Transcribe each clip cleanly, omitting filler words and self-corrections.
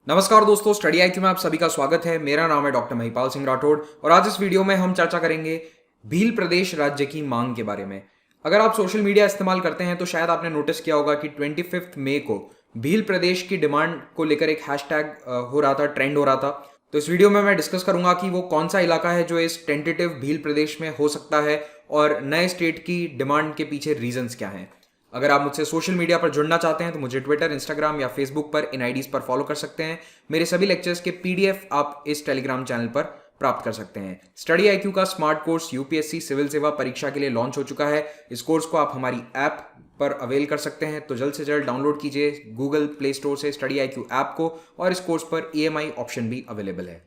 नमस्कार दोस्तों, study IQ में आप सभी का स्वागत है। मेरा नाम है डॉक्टर महिपाल सिंह राठौड़ और आज इस वीडियो में हम चर्चा करेंगे भील प्रदेश राज्य की मांग के बारे में। अगर आप सोशल मीडिया इस्तेमाल करते हैं तो शायद आपने नोटिस किया होगा कि 25 मई को भील प्रदेश की डिमांड को लेकर एक हैशटैग हो रहा था, ट्रेंड हो रहा था। तो इस वीडियो में मैं डिस्कस करूंगा कि वो कौन सा इलाका है जो इस टेंटेटिव भील प्रदेश में हो सकता है और नए स्टेट की डिमांड के पीछे रीजंस क्या हैं। अगर आप मुझसे सोशल मीडिया पर जुड़ना चाहते हैं तो मुझे ट्विटर, इंस्टाग्राम या फेसबुक पर इन आईडीज पर फॉलो कर सकते हैं। मेरे सभी लेक्चर्स के पीडीएफ आप इस टेलीग्राम चैनल पर प्राप्त कर सकते हैं। स्टडी आईक्यू का स्मार्ट कोर्स यूपीएससी सिविल सेवा परीक्षा के लिए लॉन्च हो चुका है। इस कोर्स को आप हमारी ऐप पर अवेल कर सकते हैं, तो जल्द से जल्द डाउनलोड कीजिए गूगल प्ले स्टोर से स्टडी आईक्यू ऐप को, और इस कोर्स पर ईएमआई ऑप्शन भी अवेलेबल है।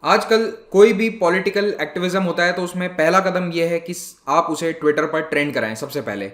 आजकल कोई भी पॉलिटिकल एक्टिविज्म होता है तो उसमें पहला कदम यह है कि आप उसे ट्विटर पर ट्रेंड कराएं सबसे पहले।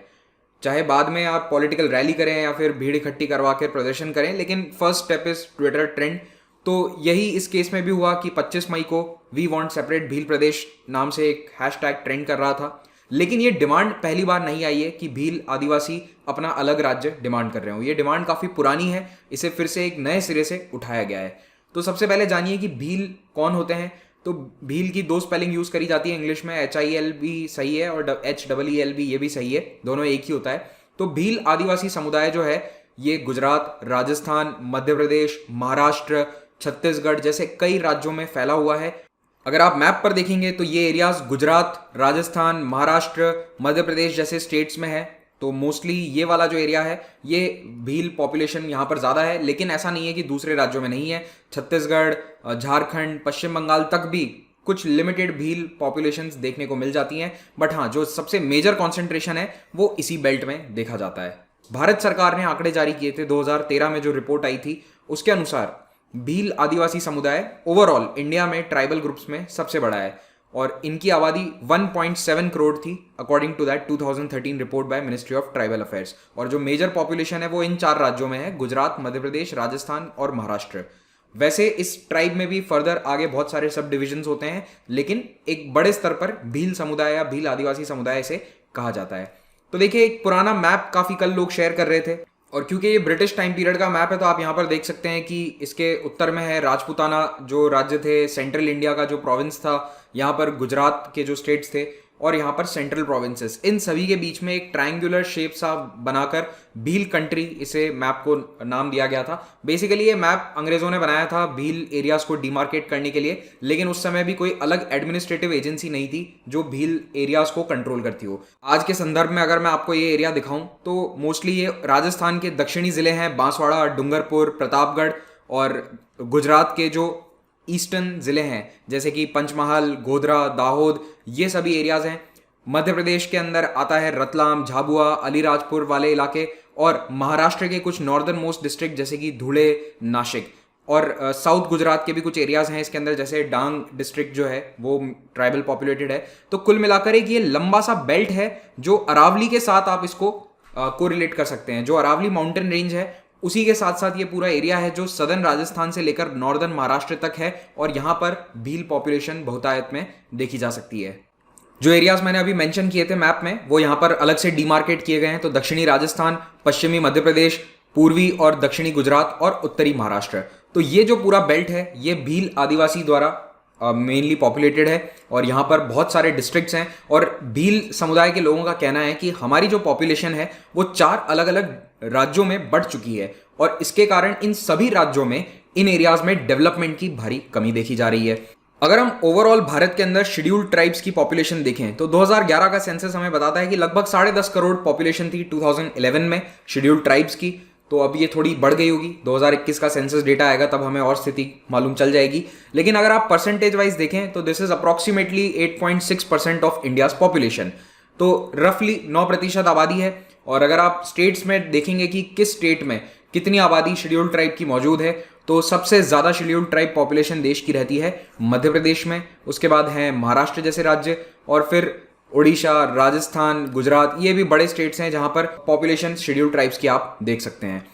चाहे बाद में आप पॉलिटिकल रैली करें या फिर भीड़ इकट्ठी करवा कर प्रदर्शन करें, लेकिन first step is Twitter trend. तो यही इस केस में भी हुआ कि 25 मई को वी वांट सेपरेट भील प्रदेश नाम से एक हैशटैग ट्रेंड कर रहा था। लेकिन ये डिमांड पहली बार नहीं आई है कि भील आदिवासी अपना अलग राज्य डिमांड कर रहे हो। ये डिमांड काफ़ी पुरानी है, इसे फिर से एक नए सिरे से उठाया गया है। तो सबसे पहले जानिए कि भील कौन होते हैं। तो भील की दो स्पेलिंग यूज करी जाती है इंग्लिश में, HIL भी सही है और HEEL भी, ये भी सही है, दोनों एक ही होता है। तो भील आदिवासी समुदाय जो है ये गुजरात, राजस्थान, मध्य प्रदेश, महाराष्ट्र, छत्तीसगढ़ जैसे कई राज्यों में फैला हुआ है। अगर आप मैप पर देखेंगे तो ये एरियाज गुजरात, राजस्थान, महाराष्ट्र, मध्य प्रदेश जैसे स्टेट्स में है। तो मोस्टली ये वाला जो एरिया है ये भील पॉपुलेशन यहाँ पर ज़्यादा है, लेकिन ऐसा नहीं है कि दूसरे राज्यों में नहीं है। छत्तीसगढ़, झारखंड, पश्चिम बंगाल तक भी कुछ लिमिटेड भील पॉपुलेशंस देखने को मिल जाती हैं। बट हाँ, जो सबसे मेजर कॉन्सेंट्रेशन है वो इसी बेल्ट में देखा जाता है। भारत सरकार ने आंकड़े जारी किए थे 2013 में, जो रिपोर्ट आई थी उसके अनुसार भील आदिवासी समुदाय ओवरऑल इंडिया में ट्राइबल ग्रुप्स में सबसे बड़ा है और इनकी आबादी 1.7 करोड़ थी according to that 2013 report by ministry of tribal affairs. और जो मेजर पॉपुलेशन है वो इन 4 राज्यों में है, गुजरात, मध्य प्रदेश, राजस्थान और महाराष्ट्र। वैसे इस ट्राइब में भी फर्दर आगे बहुत सारे सब डिविजन्स होते हैं, लेकिन एक बड़े स्तर पर भील समुदाय या भील आदिवासी समुदाय से कहा जाता है। तो देखिए, एक पुराना मैप काफी कल लोग शेयर कर रहे थे, और क्योंकि ये ब्रिटिश टाइम पीरियड का मैप है तो आप यहाँ पर देख सकते हैं कि इसके उत्तर में है राजपूताना जो राज्य थे, सेंट्रल इंडिया का जो प्रोविंस था, यहाँ पर गुजरात के जो स्टेट्स थे, और यहाँ पर सेंट्रल प्रोविंसेस। इन सभी के बीच में एक ट्रायंगुलर शेप सा बनाकर भील कंट्री इसे मैप को नाम दिया गया था। बेसिकली ये मैप अंग्रेजों ने बनाया था भील एरियाज को डिमार्केट करने के लिए, लेकिन उस समय भी कोई अलग एडमिनिस्ट्रेटिव एजेंसी नहीं थी जो भील एरियाज को कंट्रोल करती हो। आज के संदर्भ में अगर मैं आपको ये एरिया दिखाऊं तो मोस्टली ये राजस्थान के दक्षिणी जिले हैं, बांसवाड़ा, डूंगरपुर, प्रतापगढ़, और गुजरात के जो ईस्टर्न जिले हैं जैसे कि पंचमहाल, गोधरा, दाहोद, ये सभी एरियाज हैं। मध्य प्रदेश के अंदर आता है रतलाम, झाबुआ, अलीराजपुर वाले इलाके, और महाराष्ट्र के कुछ नॉर्दर्न मोस्ट डिस्ट्रिक्ट जैसे कि धुले, नासिक, और साउथ गुजरात के भी कुछ एरियाज हैं इसके अंदर, जैसे डांग डिस्ट्रिक्ट जो है वो ट्राइबल पॉपुलेटेड है। तो कुल मिलाकर एक ये लंबा सा बेल्ट है जो अरावली के साथ आप इसको कोरिलेट कर सकते हैं। जो अरावली माउंटेन रेंज है उसी के साथ साथ ये पूरा एरिया है जो सदर्न राजस्थान से लेकर नॉर्दर्न महाराष्ट्र तक है, और यहाँ पर भील पॉपुलेशन बहुतायत में देखी जा सकती है। जो एरियाज मैंने अभी मेंशन किए थे मैप में वो यहाँ पर अलग से डिमार्केट किए गए हैं। तो दक्षिणी राजस्थान, पश्चिमी मध्य प्रदेश, पूर्वी और दक्षिणी गुजरात और उत्तरी महाराष्ट्र। तो ये जो पूरा बेल्ट है ये भील आदिवासी द्वारा मेनली पॉपुलेटेड है, और यहाँ पर बहुत सारे डिस्ट्रिक्ट्स हैं। और भील समुदाय के लोगों का कहना है कि हमारी जो पॉपुलेशन है वो 4 अलग अलग राज्यों में बढ़ चुकी है, और इसके कारण इन सभी राज्यों में इन एरियाज में डेवलपमेंट की भारी कमी देखी जा रही है। अगर हम ओवरऑल भारत के अंदर शेड्यूल्ड ट्राइब्स की पॉपुलेशन देखें तो 2011 का सेंसस हमें बताता है कि लगभग 10.5 करोड़ पॉपुलेशन थी 2011 में शेड्यूल्ड ट्राइब्स की। तो अब ये थोड़ी बढ़ गई होगी, 2021 का सेंसस डेटा आएगा तब हमें और स्थिति मालूम चल जाएगी। लेकिन अगर आप परसेंटेज वाइज देखें तो this is approximately 8.6% of India's population. तो रफली 9% आबादी है। और अगर आप स्टेट्स में देखेंगे कि किस स्टेट में कितनी आबादी शेड्यूल्ड ट्राइब की मौजूद है, तो सबसे ज़्यादा शेड्यूल्ड ट्राइब पॉपुलेशन देश की रहती है मध्य प्रदेश में, उसके बाद है महाराष्ट्र जैसे राज्य, और फिर उड़ीसा, राजस्थान, गुजरात, ये भी बड़े स्टेट्स हैं जहां पर पॉपुलेशन शेड्यूल्ड ट्राइब्स की आप देख सकते हैं।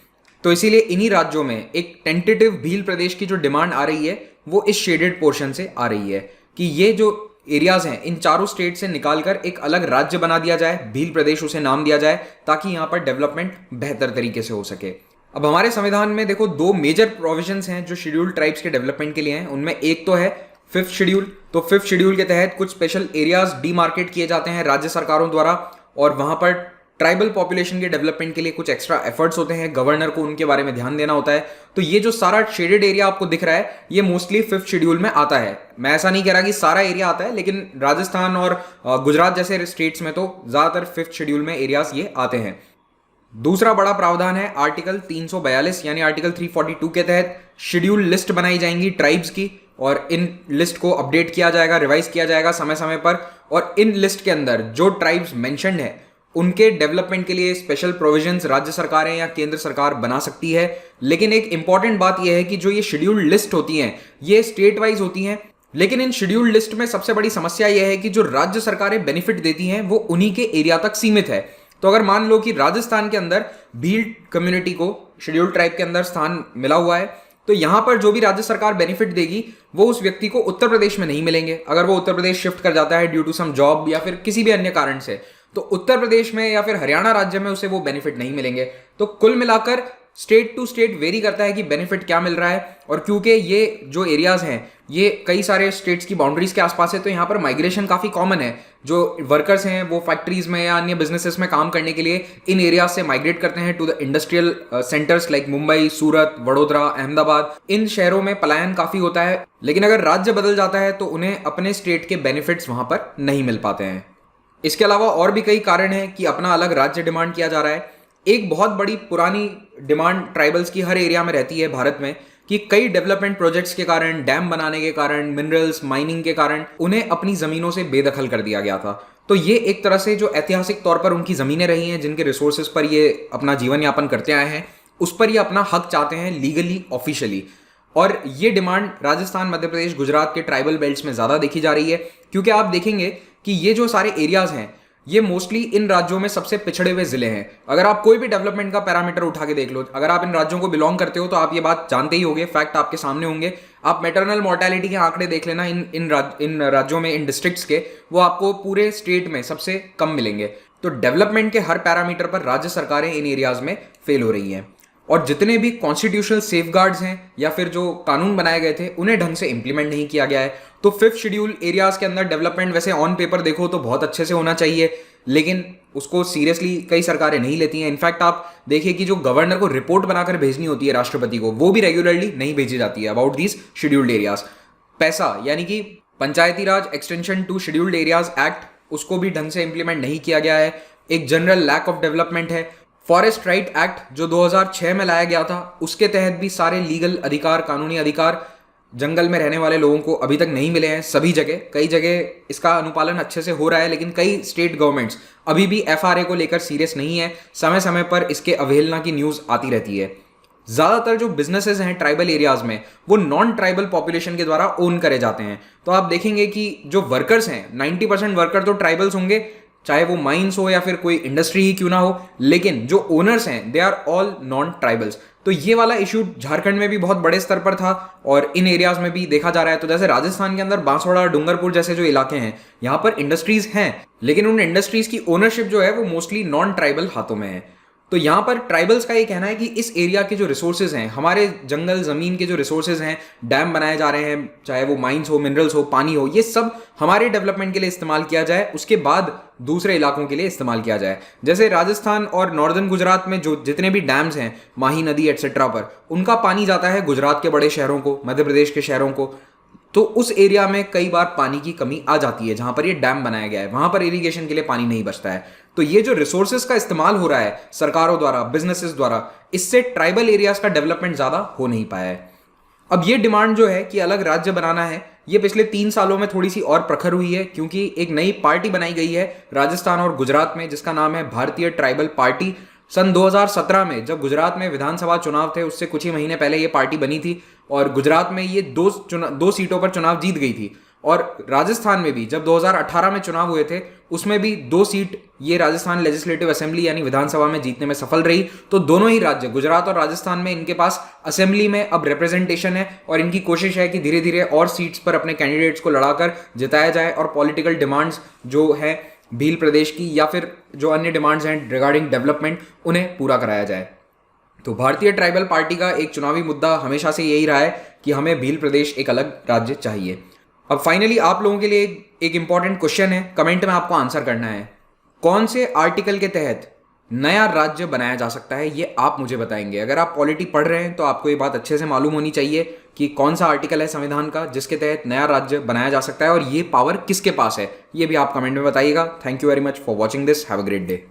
तो इसीलिए इन्हीं राज्यों में एक टेंटेटिव भील प्रदेश की जो डिमांड आ रही है वो इस शेडेड पोर्शन से आ रही है कि ये जो एरियाज हैं इन चारों स्टेट से निकालकर एक अलग राज्य बना दिया जाए, भील प्रदेश उसे नाम दिया जाए, ताकि यहाँ पर डेवलपमेंट बेहतर तरीके से हो सके। अब हमारे संविधान में देखो दो मेजर प्रोविजंस हैं जो शेड्यूल्ड ट्राइब्स के डेवलपमेंट के लिए हैं। उनमें एक तो है फिफ्थ शेड्यूल। तो फिफ्थ शेड्यूल के तहत कुछ स्पेशल एरियाज डीमार्केट किए जाते हैं राज्य सरकारों द्वारा, और वहां पर ट्राइबल पॉपुलेशन के डेवलपमेंट के लिए कुछ एक्स्ट्रा एफर्ट्स होते हैं। गवर्नर को उनके बारे में ध्यान देना होता है। तो ये जो सारा शेडेड एरिया आपको दिख रहा है, ये मोस्टली फिफ्थ शेड्यूल में आता है। मैं ऐसा नहीं कह रहा कि सारा एरिया आता है, लेकिन राजस्थान और गुजरात जैसे स्टेट्स में तो ज्यादातर फिफ्थ शेड्यूल में एरियाज ये आते हैं। दूसरा बड़ा प्रावधान है आर्टिकल 342 यानी आर्टिकल 342 के तहत शेड्यूल लिस्ट बनाई जाएंगी ट्राइब्स की, और इन लिस्ट को अपडेट किया जाएगा, रिवाइज किया जाएगा समय समय पर। और इन लिस्ट के अंदर जो ट्राइब्स मेंशन्ड है उनके डेवलपमेंट के लिए स्पेशल प्रोविजंस राज्य सरकारें या केंद्र सरकार बना सकती है। लेकिन एक इंपॉर्टेंट बात यह है कि जो ये शेड्यूल्ड लिस्ट होती हैं ये स्टेट वाइज होती हैं, लेकिन इन शेड्यूल्ड लिस्ट में सबसे बड़ी समस्या यह है कि जो राज्य सरकारें बेनिफिट देती हैं वो उन्हीं के एरिया तक सीमित है। तो अगर मान लो कि राजस्थान के अंदर भील कम्युनिटी को शेड्यूल्ड ट्राइब के अंदर स्थान मिला हुआ है, तो यहां पर जो भी राज्य सरकार बेनिफिट देगी वो उस व्यक्ति को उत्तर प्रदेश में नहीं मिलेंगे। अगर वो उत्तर प्रदेश शिफ्ट कर जाता है ड्यू टू सम जॉब या फिर किसी भी अन्य कारण से, तो उत्तर प्रदेश में या फिर हरियाणा राज्य में उसे वो बेनिफिट नहीं मिलेंगे। तो कुल मिलाकर स्टेट टू स्टेट वेरी करता है कि बेनिफिट क्या मिल रहा है। और क्योंकि ये जो एरियाज हैं ये कई सारे स्टेट्स की बाउंड्रीज के आसपास है, तो यहाँ पर माइग्रेशन काफी कॉमन है। जो वर्कर्स हैं वो फैक्ट्रीज में या अन्य बिजनेसेस में काम करने के लिए इन एरियाज से माइग्रेट करते हैं to the industrial centres like Mumbai, Surat, Vadodara, Ahmedabad. इन शहरों में पलायन काफी होता है, लेकिन अगर राज्य बदल जाता है तो उन्हें अपने स्टेट के बेनिफिट्स वहां पर नहीं मिल पाते हैं। इसके अलावा और भी कई कारण हैं कि अपना अलग राज्य डिमांड किया जा रहा है। एक बहुत बड़ी पुरानी डिमांड ट्राइबल्स की हर एरिया में रहती है भारत में कि कई डेवलपमेंट प्रोजेक्ट्स के कारण, डैम बनाने के कारण, मिनरल्स माइनिंग के कारण उन्हें अपनी जमीनों से बेदखल कर दिया गया था। तो ये एक तरह से जो ऐतिहासिक तौर पर उनकी जमीनें रही हैं, जिनके रिसोर्सेज पर ये अपना जीवन यापन करते आए हैं, उस पर ये अपना हक चाहते हैं लीगली, ऑफिशियली। और ये डिमांड राजस्थान, मध्य प्रदेश, गुजरात के ट्राइबल बेल्ट्स में ज्यादा देखी जा रही है, क्योंकि आप देखेंगे कि ये जो सारे एरियाज हैं ये मोस्टली इन राज्यों में सबसे पिछड़े हुए जिले हैं। अगर आप कोई भी डेवलपमेंट का पैरामीटर उठा के देख लो, अगर आप इन राज्यों को बिलोंग करते हो तो आप ये बात जानते ही होंगे, फैक्ट आपके सामने होंगे। आप मैटरनल मोर्टेलिटी के आंकड़े देख लेना इन राज्यों में, इन डिस्ट्रिक्ट्स के, वो आपको पूरे स्टेट में सबसे कम मिलेंगे। तो डेवलपमेंट के हर पैरामीटर पर राज्य सरकारें इन एरियाज में फेल हो रही हैं, और जितने भी कॉन्स्टिट्यूशनल सेफगार्ड्स हैं या फिर जो कानून बनाए गए थे उन्हें ढंग से इंप्लीमेंट नहीं किया गया है। तो फिफ्थ शेड्यूल एरियाज के अंदर डेवलपमेंट वैसे ऑन पेपर देखो तो बहुत अच्छे से होना चाहिए, लेकिन उसको सीरियसली कई सरकारें नहीं लेती हैं। इनफैक्ट आप देखिए कि जो गवर्नर को रिपोर्ट बनाकर भेजनी होती है राष्ट्रपति को, वो भी रेगुलरली नहीं भेजी जाती है अबाउट दीज शेड्यूल्ड एरियाज। पैसा यानी कि Panchayati Raj extension to scheduled areas act, उसको भी ढंग से इंप्लीमेंट नहीं किया गया है। एक जनरल लैक ऑफ डेवलपमेंट है। फॉरेस्ट राइट एक्ट जो 2006 में लाया गया था, उसके तहत भी सारे लीगल अधिकार, कानूनी अधिकार जंगल में रहने वाले लोगों को अभी तक नहीं मिले हैं सभी जगह। कई जगह इसका अनुपालन अच्छे से हो रहा है, लेकिन कई स्टेट गवर्नमेंट्स अभी भी एफआरए को लेकर सीरियस नहीं है। समय समय पर इसके अवहेलना की न्यूज आती रहती है। ज्यादातर जो बिजनेसेस हैं ट्राइबल एरियाज में वो नॉन ट्राइबल पॉपुलेशन के द्वारा ओन करे जाते हैं। तो आप देखेंगे कि जो वर्कर्स हैं 90% वर्कर तो ट्राइबल्स होंगे, चाहे वो माइंस हो या फिर कोई इंडस्ट्री ही क्यों ना हो, लेकिन जो ओनर्स हैं they are all non tribals. तो ये वाला इशू झारखंड में भी बहुत बड़े स्तर पर था और इन एरियाज में भी देखा जा रहा है। तो जैसे राजस्थान के अंदर बांसवाड़ा, डूंगरपुर जैसे जो इलाके हैं, यहाँ पर इंडस्ट्रीज हैं, लेकिन उन इंडस्ट्रीज की ओनरशिप जो है वो मोस्टली नॉन ट्राइबल हाथों में है। तो यहाँ पर ट्राइबल्स का ये कहना है कि इस एरिया के जो रिसोर्सेज हैं, हमारे जंगल जमीन के जो रिसोर्सेज हैं, डैम बनाए जा रहे हैं, चाहे वो माइंस हो, मिनरल्स हो, पानी हो, ये सब हमारे डेवलपमेंट के लिए इस्तेमाल किया जाए, उसके बाद दूसरे इलाकों के लिए इस्तेमाल किया जाए। जैसे राजस्थान और नॉर्दर्न गुजरात में जो जितने भी डैम्स हैं, माही नदी एटसेट्रा पर, उनका पानी जाता है गुजरात के बड़े शहरों को, मध्य प्रदेश के शहरों को। तो उस एरिया में कई बार पानी की कमी आ जाती है। जहां पर ये डैम बनाया गया है वहां पर इरिगेशन के लिए पानी नहीं बचता है। तो ये जो रिसोर्सेज का इस्तेमाल हो रहा है सरकारों द्वारा, बिजनेसेस द्वारा, इससे ट्राइबल एरियाज का डेवलपमेंट ज्यादा हो नहीं पाया है। अब ये डिमांड जो है कि अलग राज्य बनाना है, ये पिछले 3 सालों में थोड़ी सी और प्रखर हुई है, क्योंकि एक नई पार्टी बनाई गई है राजस्थान और गुजरात में, जिसका नाम है भारतीय ट्राइबल पार्टी। सन 2017 में जब गुजरात में विधानसभा चुनाव थे, उससे कुछ ही महीने पहले ये पार्टी बनी थी और गुजरात में ये दो सीटों पर चुनाव जीत गई थी। और राजस्थान में भी जब 2018 में चुनाव हुए थे, उसमें भी 2 सीट ये राजस्थान लेजिस्लेटिव असेंबली यानी विधानसभा में जीतने में सफल रही। तो दोनों ही राज्य, गुजरात और राजस्थान में, इनके पास असेंबली में अब रिप्रेजेंटेशन है और इनकी कोशिश है कि धीरे धीरे और सीट्स पर अपने कैंडिडेट्स को लड़ाकर जिताया जाए और पॉलिटिकल डिमांड्स जो है भील प्रदेश की या फिर जो अन्य डिमांड्स हैं रिगार्डिंग डेवलपमेंट, उन्हें पूरा कराया जाए। तो भारतीय ट्राइबल पार्टी का एक चुनावी मुद्दा हमेशा से यही रहा है कि हमें भील प्रदेश एक अलग राज्य चाहिए। अब फाइनली आप लोगों के लिए एक इंपॉर्टेंट क्वेश्चन है, कमेंट में आपको आंसर करना है। कौन से आर्टिकल के तहत नया राज्य बनाया जा सकता है, ये आप मुझे बताएंगे। अगर आप पॉलिटी पढ़ रहे हैं तो आपको ये बात अच्छे से मालूम होनी चाहिए कि कौन सा आर्टिकल है संविधान का जिसके तहत नया राज्य बनाया जा सकता है और ये पावर किसके पास है, ये भी आप कमेंट में बताइएगा। Thank you very much for watching this. Have a great day.